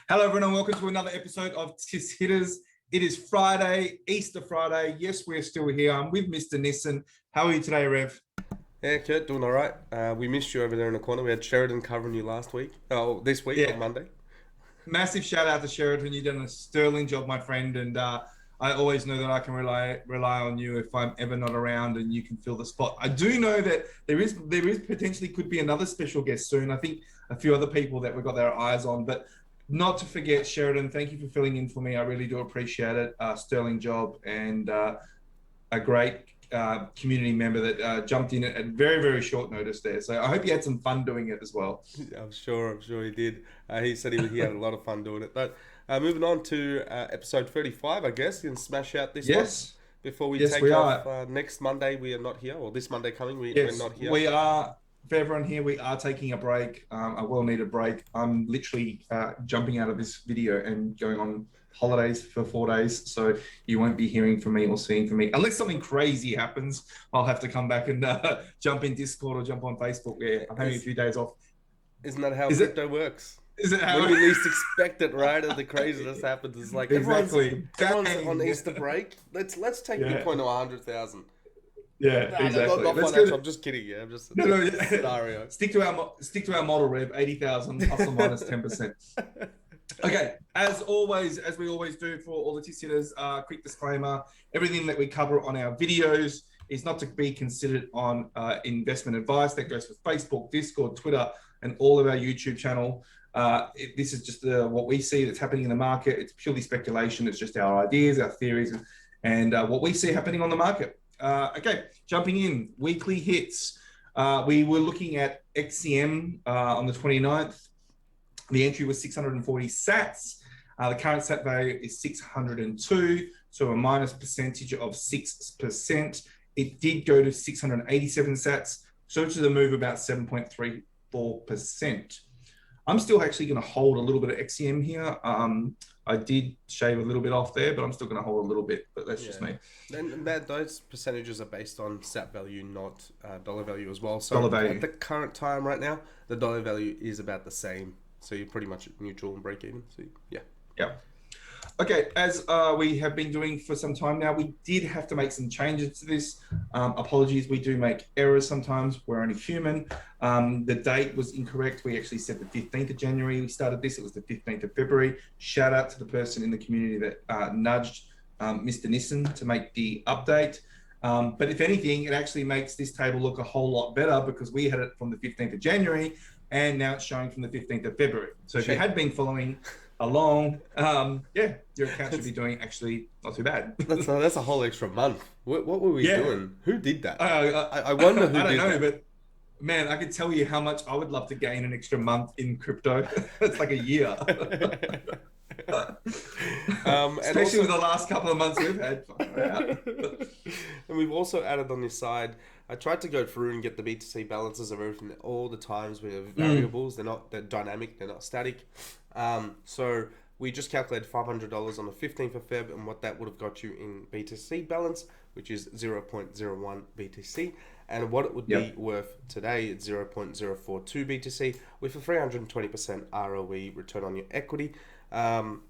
Hello, everyone, and welcome to another episode of Tis Hitters. It is Friday, Easter Friday. Yes, we're still here. I'm with Mr. Nissan. How are you today, Rev? Yeah, Kurt, doing all right. We missed you over there in the corner. We had Sheridan covering you last week. Oh, this week on Yeah, Monday. massive shout out to Sheridan. You've done a sterling job, my friend, and I always know that I can rely on you if I'm ever not around, and you can fill the spot. I do know that there is potentially could be another special guest soon. I think a few other people that we've got their eyes on, but not to forget Sheridan. Thank you for filling in for me. I really do appreciate it. Sterling job and a great community member that jumped in at very, very short notice there. So I hope you had some fun doing it as well. I'm sure he did. He said he had a lot of fun doing it. But moving on to episode 35, I guess, and smash out this one Yes, before we yes, take we off. are. Next Monday, we are not here, or this Monday coming, we're Yes, not here. we are. For everyone here, we are taking a break, a well-needed break. I'm literally jumping out of this video and going on holidays for 4 days, so you won't be hearing from me or seeing from me unless something crazy happens. I'll have to come back and jump in Discord or jump on Facebook. Yeah, I'm having a few days off. Isn't that how Is it? crypto works? Is it how? When you least expect it, right? And the craziness happens. It's like Exactly. everyone's Dang. on Easter break. Let's take Yeah. Bitcoin to 100,000. Yeah, Nah, exactly. not Let's financial. go. I'm just kidding. Yeah, I'm just No, no, a yeah. scenario. Stick to our model, Rev. 80,000 plus or minus 10%. Okay, as always, as we always do for all the TIS hitters, quick disclaimer: everything that we cover on our videos is not to be considered on investment advice. That goes for Facebook, Discord, Twitter, and all of our YouTube channel. This is just what we see that's happening in the market. It's purely speculation. It's just our ideas, our theories, and what we see happening on the market. Okay, jumping in, weekly hits. We were looking at XCM on the 29th. The entry was 640 sats. The current sat value is 602, so a minus percentage of 6%. It did go to 687 sats, so which is a move about 7.34%. I'm still actually going to hold a little bit of XCM here. I did shave a little bit off there, but I'm still going to hold a little bit, but that's just me. And those percentages are based on sat value, not dollar value as well. So Dollar value. at the current time right now, the dollar value is about the same. So you're pretty much neutral and break even. So yeah. Yeah. Okay, as we have been doing for some time now, we did have to make some changes to this. Apologies, we do make errors sometimes. We're only human. The date was incorrect. We actually said the 15th of January we started this. It was the 15th of February. Shout out to the person in the community that nudged Mr. Nissan to make the update. But if anything, it actually makes this table look a whole lot better because we had it from the 15th of January and now it's showing from the 15th of February. So if you had been following along, your account should be doing actually not too bad. That's a whole extra month. What were we doing? Who did that? I wonder who I don't did know, that. but man, I could tell you how much I would love to gain an extra month in crypto. It's like a year. And Especially also, with the last couple of months we've had. and we've also added on this side. I tried to go through and get the BTC balances of everything all the times with variables. They're dynamic. They're not static. So we just calculated $500 on the 15th of Feb and what that would have got you in BTC balance, which is 0.01 BTC. And what it would be worth today is 0.042 BTC with a 320% ROE, return on your equity. And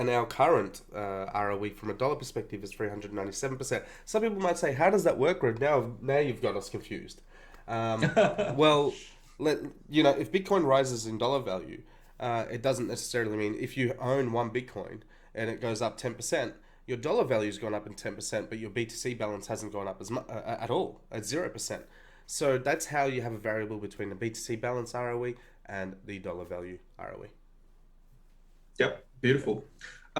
our current ROE from a dollar perspective is 397%. Some people might say, how does that work, Red? Now you've got us confused. Well, if Bitcoin rises in dollar value, it doesn't necessarily mean if you own one Bitcoin and it goes up 10%, your dollar value's gone up in 10%, but your BTC balance hasn't gone up as much at all, at 0%. So that's how you have a variable between the BTC balance ROE and the dollar value ROE. Yep, beautiful.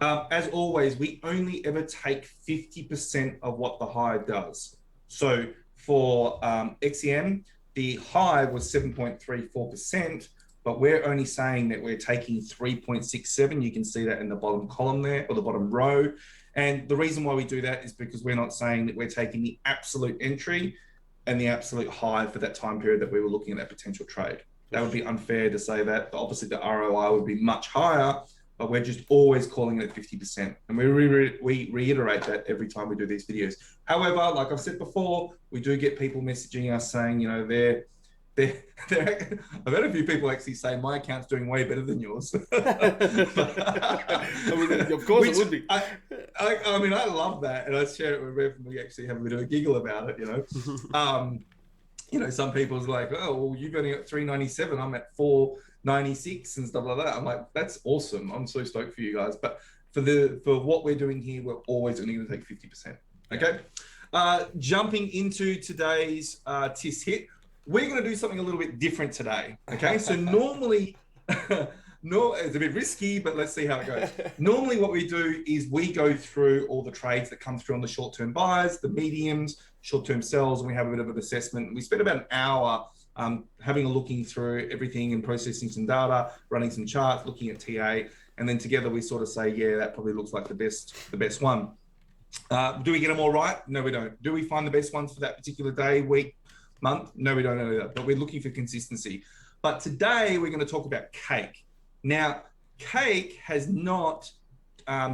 As always, we only ever take 50% of what the high does. So for XEM, the high was 7.34%, but we're only saying that we're taking 3.67. You can see that in the bottom column there, or the bottom row. And the reason why we do that is because we're not saying that we're taking the absolute entry and the absolute high for that time period that we were looking at that potential trade. That would be unfair to say that. Obviously, the ROI would be much higher, but we're just always calling it 50%. And we reiterate that every time we do these videos. However, like I've said before, we do get people messaging us saying, I've had a few people actually say my account's doing way better than yours. I mean, of course it would be. I mean, I love that, and I share it with Rev, and we actually have a bit of a giggle about it. Some people's like, oh, well, you've only got 397. I'm at 496 and stuff like that. I'm like, that's awesome. I'm so stoked for you guys. But for what we're doing here, we're always only going to take 50%. Okay. Jumping into today's TIS hit, we're going to do something a little bit different today. Okay. So normally, no, it's a bit risky, but let's see how it goes. Normally what we do is we go through all the trades that come through on the short-term buys, the mediums, short-term sells, and we have a bit of an assessment. We spend about an hour having a looking through everything and processing some data, running some charts, looking at TA, and then together we sort of say, yeah, that probably looks like the best one. Do we get them all right? No, we don't. Do we find the best ones for that particular day, week, month? No, we don't know that, but we're looking for consistency. But today we're going to talk about Cake. Now, Cake has not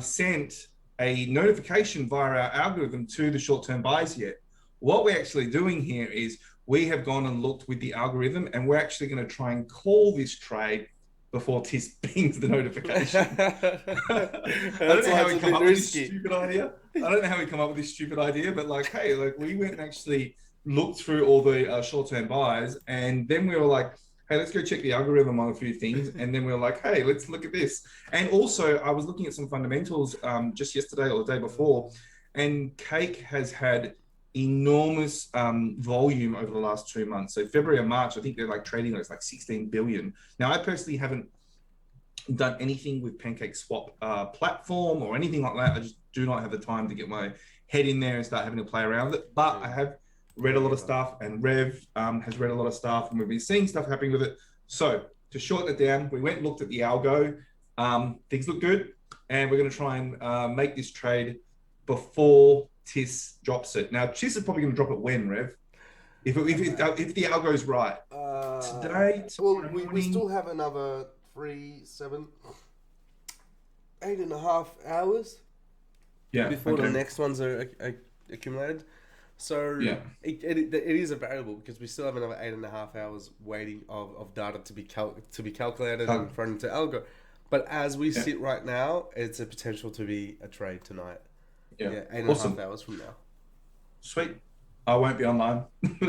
sent a notification via our algorithm to the short-term buys yet. What we're actually doing here is we have gone and looked with the algorithm, and we're actually going to try and call this trade before TIS pings the notification. I don't know how we come up with this stupid idea. But like, hey, like we went and actually looked through all the short-term buys, and then we were like, hey, let's go check the algorithm on a few things. And then we were like, hey, let's look at this. And also I was looking at some fundamentals just yesterday or the day before, and Cake has had enormous volume over the last 2 months. So February and March, I think they're like trading like 16 billion. Now, I personally haven't done anything with Pancake Swap platform or anything like that. I just do not have the time to get my head in there and start having to play around with it. But I have read a lot of stuff, and Rev has read a lot of stuff, and we've been seeing stuff happening with it. So to shorten it down, we went and looked at the algo. Things look good, and we're going to try and make this trade before TIS drops it. Now, TIS is probably going to drop it when, Rev? If the algo's right. Today, well, we still have another 8.5 hours before the next ones are accumulated. So it is a variable because we still have another 8.5 hours waiting of data to be calculated and thrown into algo. But as we sit right now, it's a potential to be a trade tonight. 8.5 hours from now. Sweet. I won't be online.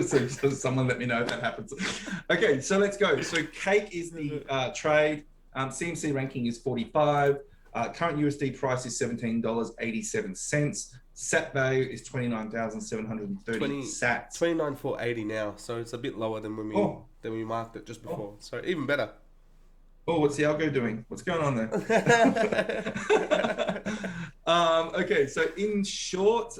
so someone let me know if that happens. Okay, so let's go. So Cake is the trade. CMC ranking is 45. Current USD price is $17.87. Sat value is 29,730 sats. 29,480 now, so it's a bit lower than when we marked it just before. So even better. Oh, what's the algo doing? What's going on there? Okay, so in short,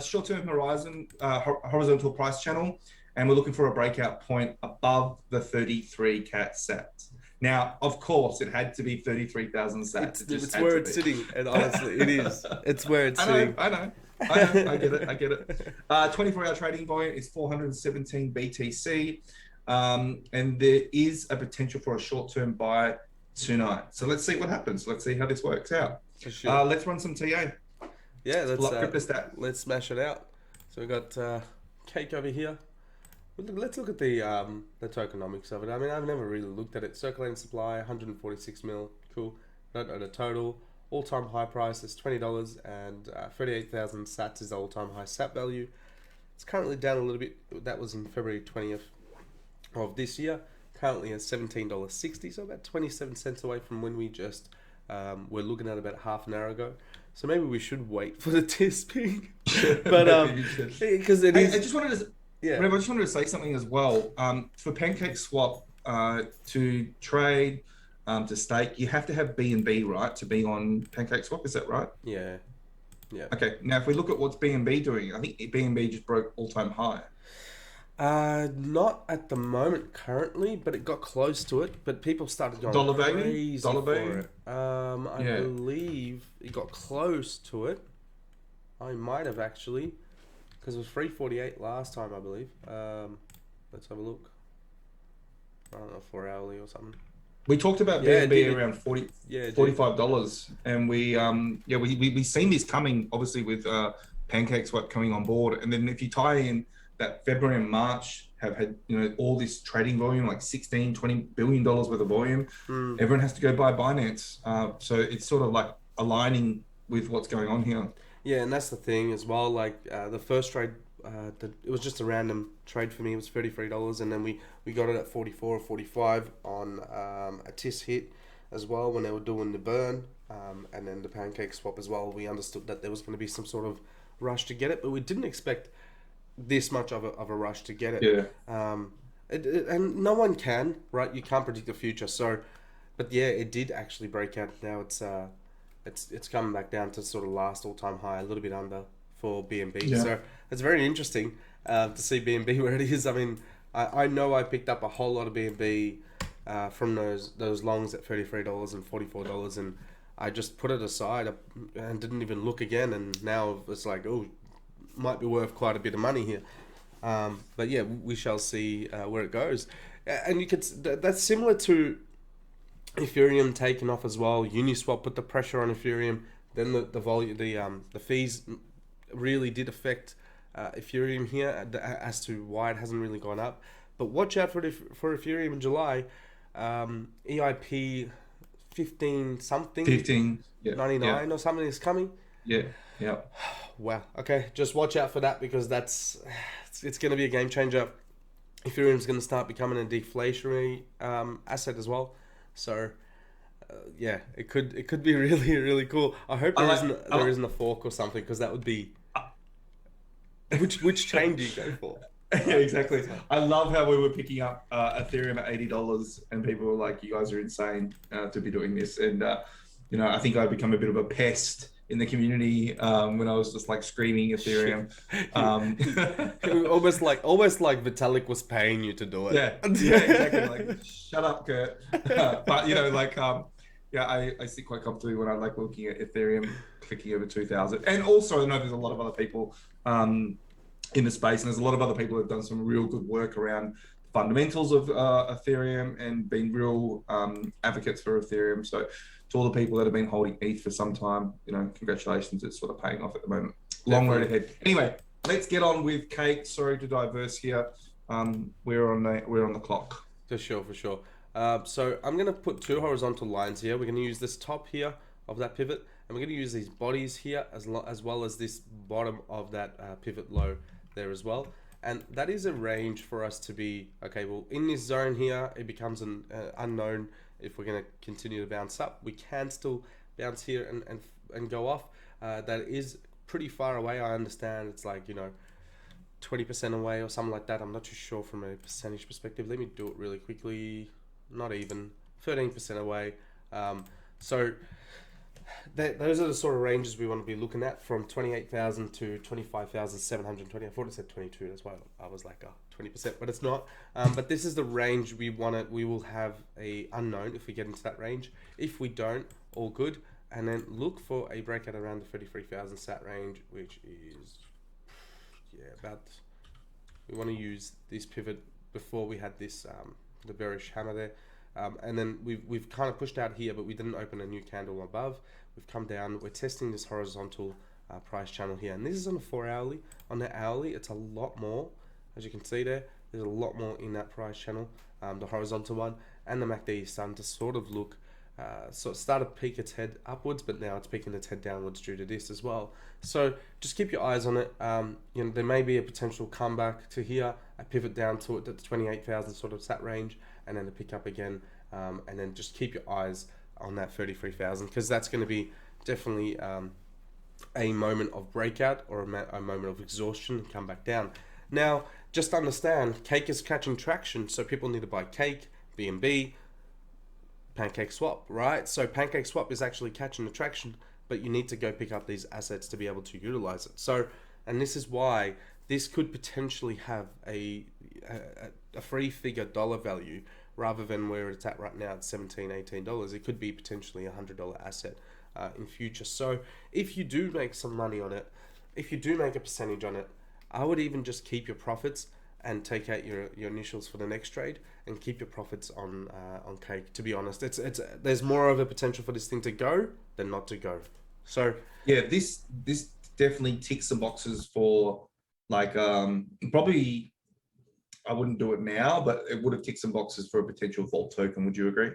short-term horizontal price channel, and we're looking for a breakout point above the 33 cat sats. Now, of course, it had to be 33,000 sats. It's where it's sitting, and honestly, it is. It's where it's sitting. I know. I get it. 24-hour trading volume is 417 BTC, and there is a potential for a short-term buy tonight. So let's see what happens. Let's see how this works out. For sure. Let's run some TA. Yeah, let's smash it out. So we got Cake over here. Let's look at the tokenomics of it. I mean, I've never really looked at it. Circulating supply, 146 mil. Cool. Note at a total. All-time high price is $20, and 38,000 sats is the all-time high sat value. It's currently down a little bit. That was in February 20th of this year. Currently at $17.60, so about 27 cents away from when we just were looking at about half an hour ago. So maybe we should wait for the TIS ping. But because it is. I just wanted to say something as well. For Pancake Swap to trade, to stake, you have to have BNB, right, to be on Pancake Swap. Is that right? Yeah. Okay. Now, if we look at what's BNB doing, I think BNB just broke all-time high. Not at the moment currently, but it got close to it. But people started going crazy for it. I believe it got close to it. I might have actually, because it was 348 last time, I believe. Let's have a look. I don't know, 4 hourly or something. We talked about BNB around $45, and we seen this coming, obviously with Pancake Swap coming on board, and then if you tie in that February and March have had, all this trading volume, like 16-20 billion dollars worth of volume. Everyone has to go buy Binance. So it's sort of like aligning with what's going on here. Yeah, and that's the thing as well. Like the first trade, it was just a random trade for me. It was $33, and then we got it at 44 or 45 on a TIS hit as well when they were doing the burn, and then the pancake swap as well. We understood that there was going to be some sort of rush to get it, but we didn't expect this much of a rush to get it. Yeah. And no one can, right? You can't predict the future. So, but yeah, it did actually break out. Now it's coming back down to sort of last all-time high, a little bit under for BNB. Yeah. So it's very interesting to see BNB where it is. I mean, I know I picked up a whole lot of BNB from those longs at $33 and $44, and I just put it aside and didn't even look again. And now it's like, oh, might be worth quite a bit of money here. But yeah, we shall see where it goes. And that's similar to Ethereum taking off as well. Uniswap put the pressure on Ethereum. Then the volume, the fees really did affect Ethereum here as to why it hasn't really gone up. But watch out for Ethereum in July. EIP 15 something, 15, 99 or something is coming. Yeah. Wow. Okay, just watch out for that, because it's going to be a game changer. Ethereum's going to start becoming a deflationary asset as well. So yeah, it could be really, really cool. I hope there isn't a fork or something, because that would be which chain do you go for? Yeah, exactly. I love how we were picking up Ethereum at $80, and people were like, "You guys are insane to be doing this." And I think I've become a bit of a pest in the community when I was just like screaming Ethereum. almost like Vitalik was paying you to do it. Yeah, exactly. Like, shut up, Kurt. But I sit quite comfortably when I like looking at Ethereum clicking over 2,000. And also, I know there's a lot of other people in the space, and there's a lot of other people who have done some real good work around fundamentals of Ethereum and been real advocates for Ethereum. So to all the people that have been holding ETH for some time, congratulations. It's sort of paying off at the moment. Long road ahead. Anyway, let's get on with Cake. Sorry to diverse here. We're on the clock. For sure. So I'm going to put two horizontal lines here. We're going to use this top here of that pivot, and we're going to use these bodies here as well as this bottom of that pivot low there as well. And that is a range for us to be, okay, well, in this zone here, it becomes an unknown if we're going to continue to bounce up. We can still bounce here and go off. That is pretty far away. I understand it's like, 20% away or something like that. I'm not too sure from a percentage perspective. Let me do it really quickly. Not even 13% away. So those are the sort of ranges we want to be looking at, from 28,000 to 25,720. I thought it said 22. That's why I was like 20%, but it's not. But this is the range we want. We will have a unknown if we get into that range. If we don't, all good. And then look for a breakout around the 33,000 sat range, which is about. We want to use this pivot before we had this the bearish hammer there. And then we've kind of pushed out here, but we didn't open a new candle above. We've come down. We're testing this horizontal price channel here, and this is on the 4-hourly. On the hourly, it's a lot more. As you can see there, there's a lot more in that price channel, the horizontal one, and the MACD is starting to sort of look, so it started to peek its head upwards, but now it's peeking its head downwards due to this as well. So just keep your eyes on it. There may be a potential comeback to here, a pivot down to it at the 28,000 sort of sat range, and then a pick up again, and then just keep your eyes on that 33,000, because that's going to be definitely a moment of breakout or a moment of exhaustion and come back down. Now, just understand, Cake is catching traction, so people need to buy Cake, BNB, Pancake Swap, right? So Pancake Swap is actually catching the traction, but you need to go pick up these assets to be able to utilize it. So, and this is why this could potentially have a free figure dollar value, rather than where it's at right now at $17, $18. It could be potentially a $100 asset in future. So if you do make some money on it, if you do make a percentage on it, I would even just keep your profits and take out your initials for the next trade and keep your profits on Cake. To be honest, there's more of a potential for this thing to go than not to go. So yeah, this definitely ticks the boxes for Like probably I wouldn't do it now, but it would have ticked some boxes for a potential vault token. Would you agree?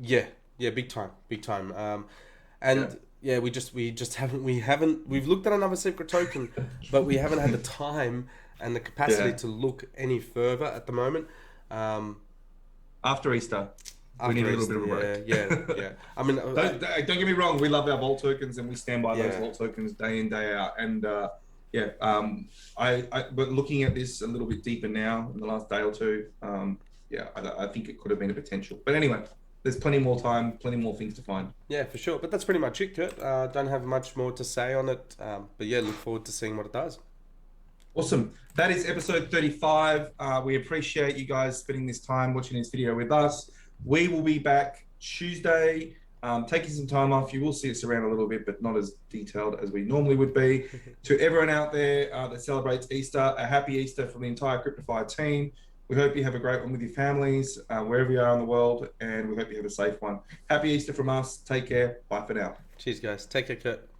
Yeah, yeah, big time, big time. Yeah. And yeah, we just haven't we've looked at another secret token, but we haven't had the time and the capacity Yeah. to look any further at the moment. Um, After Easter, we need After a little Easter, bit of a break. yeah. I mean, Don't get me wrong. We love our vault tokens, and we stand by those yeah, vault tokens day in day out. And yeah, but looking at this a little bit deeper now in the last day or two, yeah, I think it could have been a potential. But anyway, there's plenty more time, plenty more things to find. yeah, for sure. But that's pretty much it, Kurt. Don't have much more to say on it. But yeah, look forward to seeing what it does. Awesome. That is episode 35. We appreciate you guys spending this time watching this video with us. We will be back Tuesday, taking some time off. You will see us around a little bit, but not as detailed as we normally would be. To everyone out there that celebrates Easter, a happy Easter from the entire Cryptofy team. We hope you have a great one with your families, wherever you are in the world, and we hope you have a safe one. Happy Easter from us. Take care. Bye for now. Cheers, guys. Take care, Kurt.